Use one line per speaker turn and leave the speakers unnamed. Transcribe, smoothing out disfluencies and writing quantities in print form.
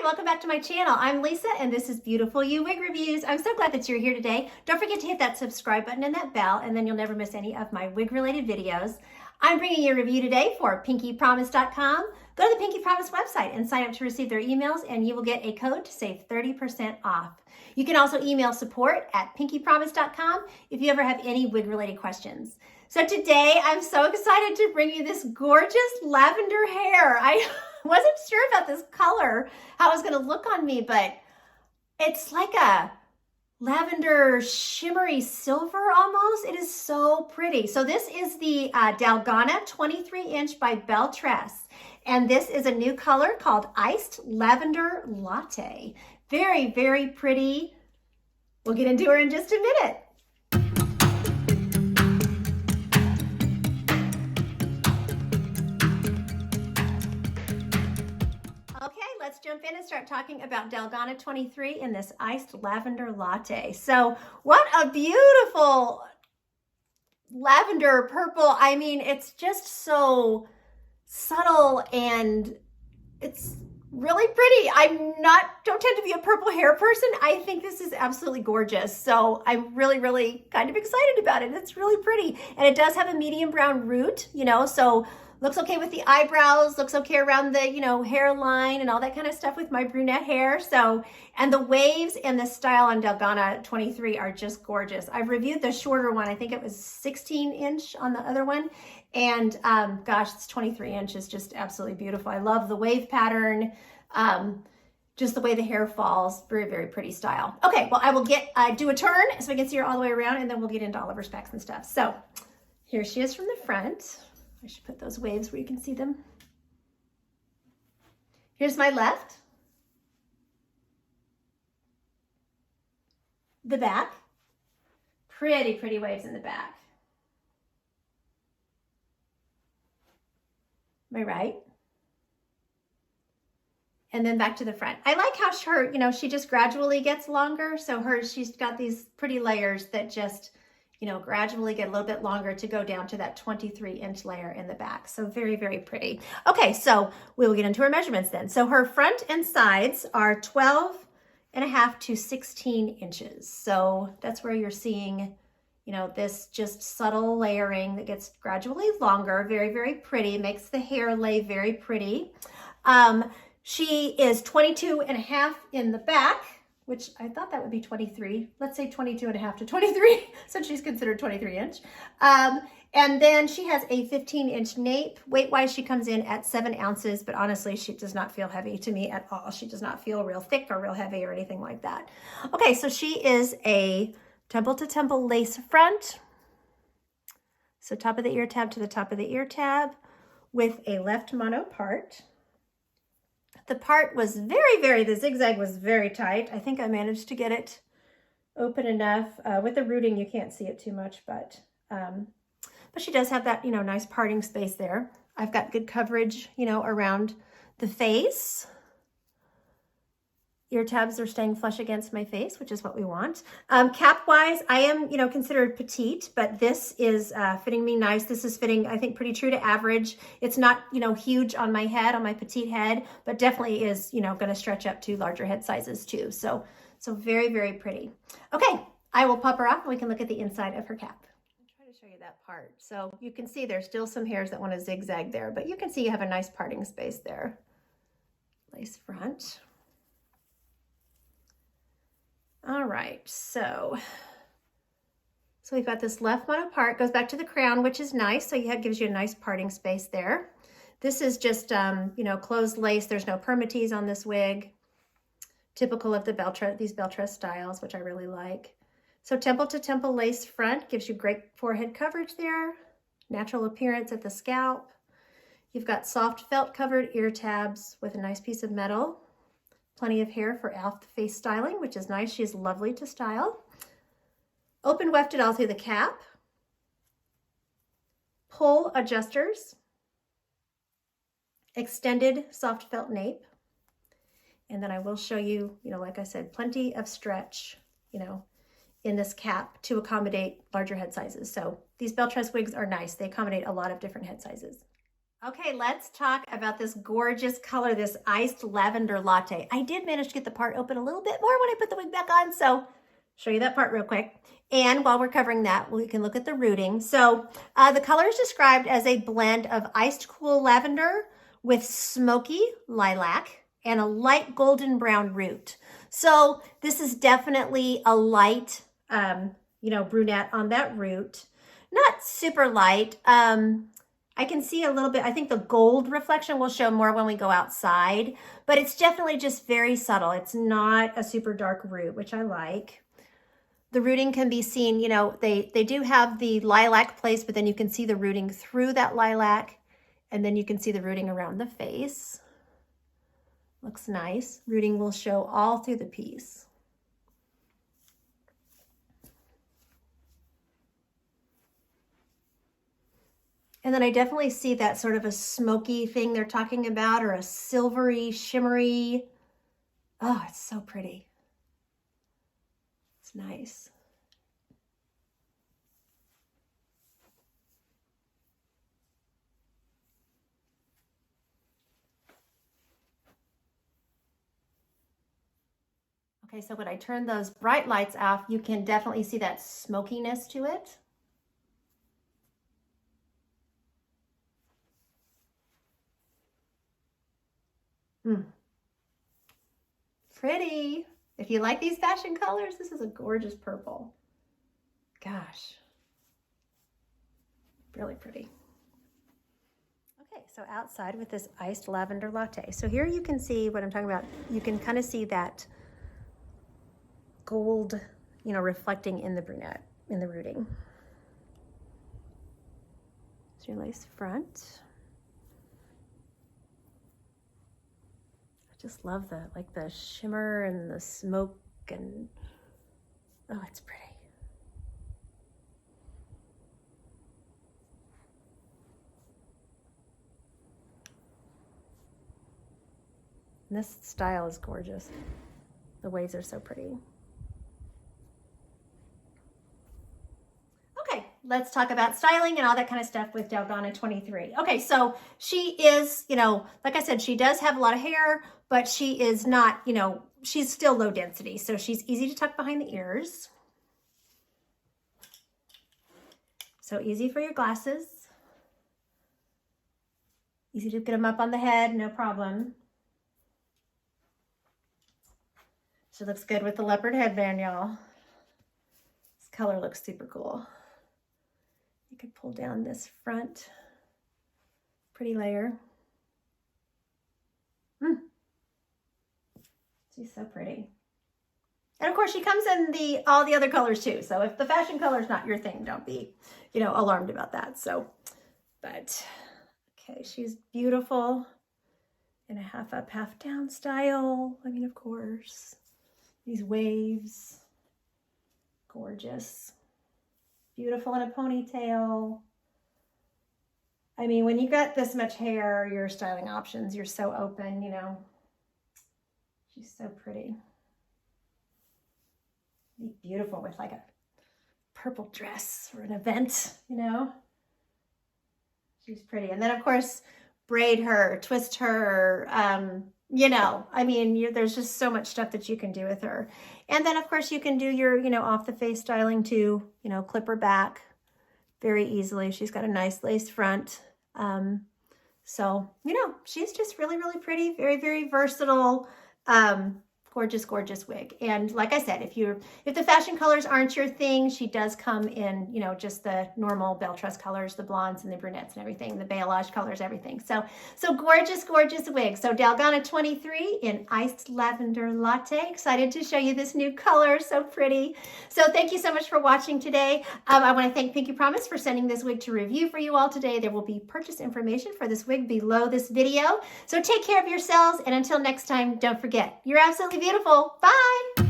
welcome back to my channel. I'm Lisa and this is Beautiful You Wig Reviews. I'm so glad that you're here today. Don't forget to hit that subscribe button and that bell, and then you'll never miss any of my wig related videos. I'm bringing you a review today for PinkyPromise.com. Go to the Pinky Promise website and sign up to receive their emails, and you will get a code to save 30% off. You can also email support at PinkyPromise.com if you ever have any wig related questions. So today I'm so excited to bring you this gorgeous lavender hair. I wasn't sure about this color, how it was going to look on me, but it's like a lavender shimmery silver almost. It is so pretty. So this is the Dalgona 23-inch by BelleTress. And this is a new color called Iced Lavender Latte. Very, very pretty. We'll get into her in just a minute. Let's jump in and start talking about Dalgona 23 in this Iced Lavender Latte. So what a beautiful lavender purple. I mean, it's just so subtle and it's really pretty. Don't tend to be a purple hair person. I think this is absolutely gorgeous. So I'm really kind of excited about it. It's really pretty. And it does have a medium brown root, so looks okay with the eyebrows, looks okay around the, hairline and all that kind of stuff with my brunette hair. So, and the waves and the style on Dalgona 23 are just gorgeous. I've reviewed the shorter one. I think it was 16-inch on the other one. And gosh, it's 23-inch is just absolutely beautiful. I love the wave pattern, just the way the hair falls. Very pretty style. Okay, well, I will do a turn so I can see her all the way around, and then we'll get into all of her specs and stuff. So here she is from the front. I should put those waves where you can see them. Here's my left. The back. Pretty waves in the back. My right. And then back to the front. I like how she just gradually gets longer. So she's got these pretty layers that just gradually get a little bit longer to go down to that 23-inch layer in the back. So very pretty. Okay, so we will get into her measurements then. So her front and sides are 12.5 to 16 inches. So that's where you're seeing, this just subtle layering that gets gradually longer. Very pretty. Makes the hair lay very pretty. She is 22.5 in the back, which I thought that would be 23. Let's say 22.5 to 23, since she's considered 23-inch. And then she has a 15-inch nape. Weight-wise, she comes in at 7 ounces, but honestly, she does not feel heavy to me at all. She does not feel real thick or real heavy or anything like that. Okay, so she is a temple-to-temple lace front. So top of the ear tab to the top of the ear tab with a left mono part. The part was the zigzag was very tight. I think I managed to get it open enough. With the rooting, you can't see it too much, but she does have that, nice parting space there. I've got good coverage, around the face. Ear tabs are staying flush against my face, which is what we want. Cap-wise, I am, considered petite, but this is fitting me nice. This is fitting, I think, pretty true to average. It's not, huge on my head, on my petite head, but definitely is, going to stretch up to larger head sizes too. So very pretty. Okay, I will pop her off and we can look at the inside of her cap. I'll try to show you that part. So you can see there's still some hairs that want to zigzag there, but you can see you have a nice parting space there. Lace front. All right, so we've got this left mono part, goes back to the crown, which is nice. So gives you a nice parting space there. This is just, closed lace. There's no permatease on this wig. Typical of these BelleTress styles, which I really like. So temple to temple lace front gives you great forehead coverage there. Natural appearance at the scalp. You've got soft felt covered ear tabs with a nice piece of metal. Plenty of hair for off-the-face styling, which is nice. She's lovely to style. Open wefted all through the cap. Pull adjusters. Extended soft felt nape. And then I will show you, like I said, plenty of stretch, in this cap to accommodate larger head sizes. So these BelleTress wigs are nice. They accommodate a lot of different head sizes. Okay, let's talk about this gorgeous color, this iced lavender latte. I did manage to get the part open a little bit more when I put the wig back on, so show you that part real quick. And while we're covering that, we can look at the rooting. So the color is described as a blend of iced cool lavender with smoky lilac and a light golden brown root. So this is definitely a light, brunette on that root. Not super light. I can see a little bit, I think the gold reflection will show more when we go outside, but it's definitely just very subtle. It's not a super dark root, which I like. The rooting can be seen, they do have the lilac place, but then you can see the rooting through that lilac, and then you can see the rooting around the face. Looks nice. Rooting will show all through the piece. And then I definitely see that sort of a smoky thing they're talking about, or a silvery, shimmery. Oh, it's so pretty. It's nice. Okay, so when I turn those bright lights off, you can definitely see that smokiness to it. Pretty. If you like these fashion colors, this is a gorgeous purple. Gosh, really pretty. Okay, so outside with this iced lavender latte. So here you can see what I'm talking about. You can kind of see that gold, reflecting in the brunette, in the rooting. It's your lace front. Just love the shimmer and the smoke, and oh, it's pretty. And this style is gorgeous. The waves are so pretty. Okay, let's talk about styling and all that kind of stuff with Dalgona 23. Okay, so she is, like I said, she does have a lot of hair, but she is not, she's still low density. So she's easy to tuck behind the ears. So easy for your glasses. Easy to get them up on the head, no problem. She looks good with the leopard headband, y'all. This color looks super cool. You could pull down this front, pretty layer. She's so pretty. And of course she comes in all the other colors too. So if the fashion color is not your thing, don't be, alarmed about that. So, but okay, she's beautiful in a half up, half down style. I mean, of course, these waves, gorgeous. Beautiful in a ponytail. I mean, when you got this much hair, your styling options, you're so open, She's so pretty. Be beautiful with like a purple dress for an event, She's pretty. And then of course, braid her, twist her, I mean, there's just so much stuff that you can do with her. And then of course you can do your, off the face styling too, clip her back very easily. She's got a nice lace front. So, she's just really, really pretty, very, very versatile. Gorgeous, gorgeous wig. And like I said, if the fashion colors aren't your thing, she does come in, just the normal BelleTress colors, the blondes and the brunettes and everything, the beige colors, everything. So gorgeous, gorgeous wig. So Dalgona 23 in iced lavender latte. Excited to show you this new color. So pretty. So thank you so much for watching today. I want to thank Pinky Promise for sending this wig to review for you all today. There will be purchase information for this wig below this video. So take care of yourselves. And until next time, don't forget, you're absolutely beautiful. Bye.